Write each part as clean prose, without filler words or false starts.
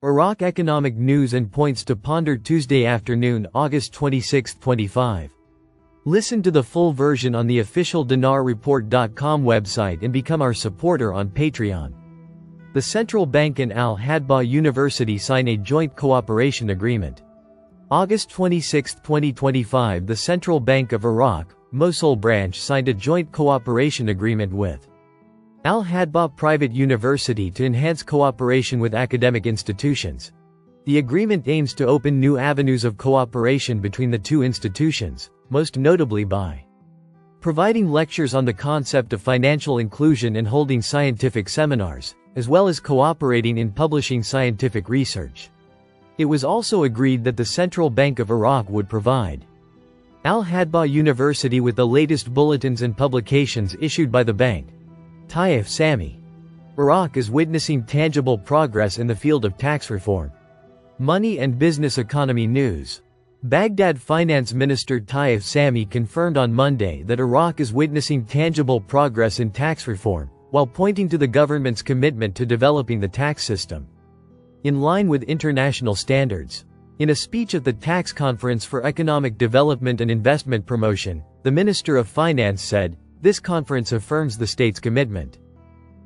Iraq economic news and points to ponder Tuesday afternoon, August 26, 25. Listen to the full version on the official dinarreport.com website and become our supporter on Patreon. The central bank and Al-Hadba University sign a joint cooperation agreement. August 26, 2025. The Central Bank of Iraq, Mosul branch signed a joint cooperation agreement with Al-Hadba Private University to enhance cooperation with academic institutions. The agreement aims to open new avenues of cooperation between the two institutions, most notably by providing lectures on the concept of financial inclusion and holding scientific seminars, as well as cooperating in publishing scientific research. It was also agreed that the Central Bank of Iraq would provide Al-Hadba University with the latest bulletins and publications issued by the bank. Taif Sami. Iraq is witnessing tangible progress in the field of tax reform. Money and business economy news. Baghdad Finance Minister Taif Sami confirmed on Monday that Iraq is witnessing tangible progress in tax reform, while pointing to the government's commitment to developing the tax system in line with international standards. In a speech at the Tax Conference for Economic Development and Investment Promotion, the Minister of Finance said, "This conference affirms the state's commitment,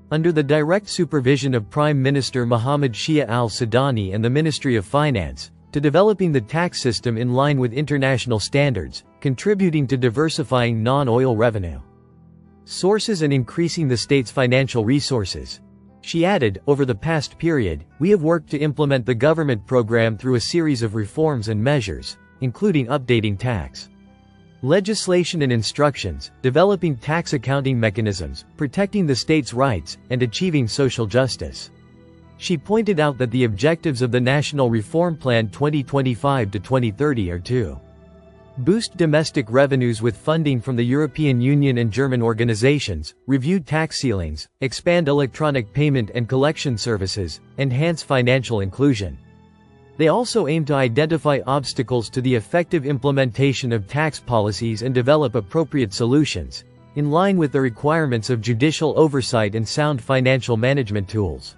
under the direct supervision of Prime Minister Mohammed Shia al-Sudani and the Ministry of Finance, to developing the tax system in line with international standards, contributing to diversifying non-oil revenue sources and increasing the state's financial resources." She added, "Over the past period, we have worked to implement the government program through a series of reforms and measures, including updating tax legislation and instructions, developing tax accounting mechanisms, protecting the state's rights, and achieving social justice." She pointed out that the objectives of the National Reform Plan 2025 to 2030 are to boost domestic revenues with funding from the European Union and German organizations, review tax ceilings, expand electronic payment and collection services, enhance financial inclusion. They also aim to identify obstacles to the effective implementation of tax policies and develop appropriate solutions, in line with the requirements of judicial oversight and sound financial management tools.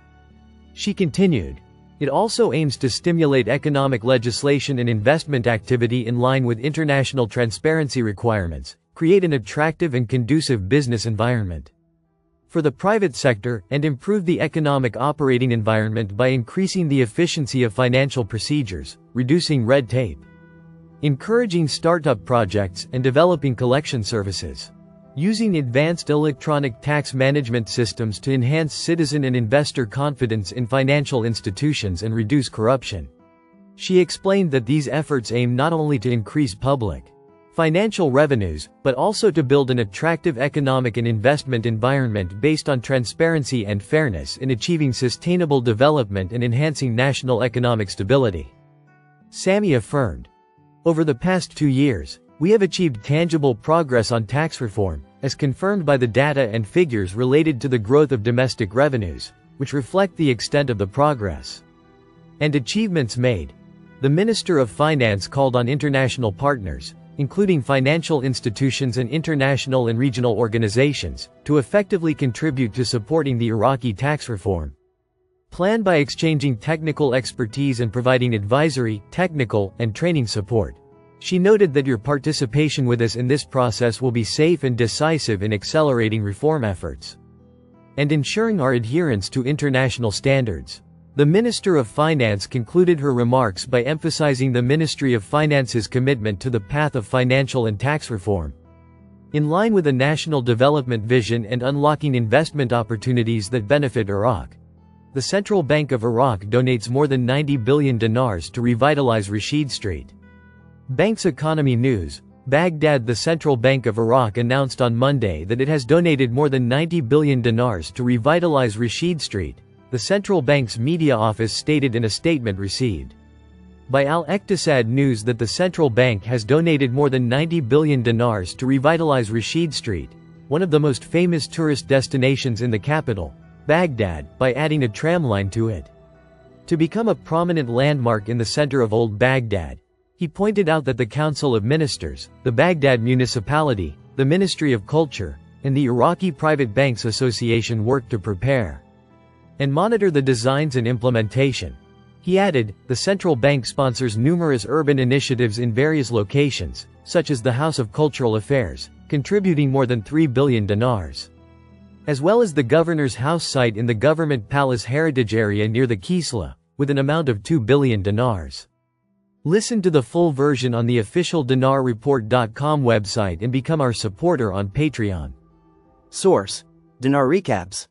She continued, "It also aims to stimulate economic legislation and investment activity in line with international transparency requirements, create an attractive and conducive business environment for the private sector, and improve the economic operating environment by increasing the efficiency of financial procedures, reducing red tape, encouraging startup projects, and developing collection services, using advanced electronic tax management systems to enhance citizen and investor confidence in financial institutions and reduce corruption." She explained that these efforts aim not only to increase public financial revenues, but also to build an attractive economic and investment environment based on transparency and fairness in achieving sustainable development and enhancing national economic stability. Sami affirmed, "Over the past 2 years, we have achieved tangible progress on tax reform, as confirmed by the data and figures related to the growth of domestic revenues, which reflect the extent of the progress and achievements made." The Minister of Finance called on international partners, including financial institutions and international and regional organizations, to effectively contribute to supporting the Iraqi tax reform plan by exchanging technical expertise and providing advisory, technical, and training support. She noted that your participation with us in this process will be safe and decisive in accelerating reform efforts and ensuring our adherence to international standards. The Minister of Finance concluded her remarks by emphasizing the Ministry of Finance's commitment to the path of financial and tax reform, in line with a national development vision and unlocking investment opportunities that benefit Iraq. The Central Bank of Iraq donates more than 90 billion dinars to revitalize Rashid Street. Bank's economy news. Baghdad. The Central Bank of Iraq announced on Monday that it has donated more than 90 billion dinars to revitalize Rashid Street, the central bank's media office stated in a statement received by Al-Iqtisad News that the central bank has donated more than 90 billion dinars to revitalize Rashid Street, one of the most famous tourist destinations in the capital, Baghdad, by adding a tramline to it to become a prominent landmark in the center of Old Baghdad. He pointed out that the Council of Ministers, the Baghdad Municipality, the Ministry of Culture, and the Iraqi Private Banks Association worked to prepare and monitor the designs and implementation. He added, the central bank sponsors numerous urban initiatives in various locations, such as the House of Cultural Affairs, contributing more than 3 billion dinars. As well as the governor's house site in the government palace heritage area near the Kisla, with an amount of 2 billion dinars. Listen to the full version on the official dinarreport.com website and become our supporter on Patreon. Source: Dinar Recaps.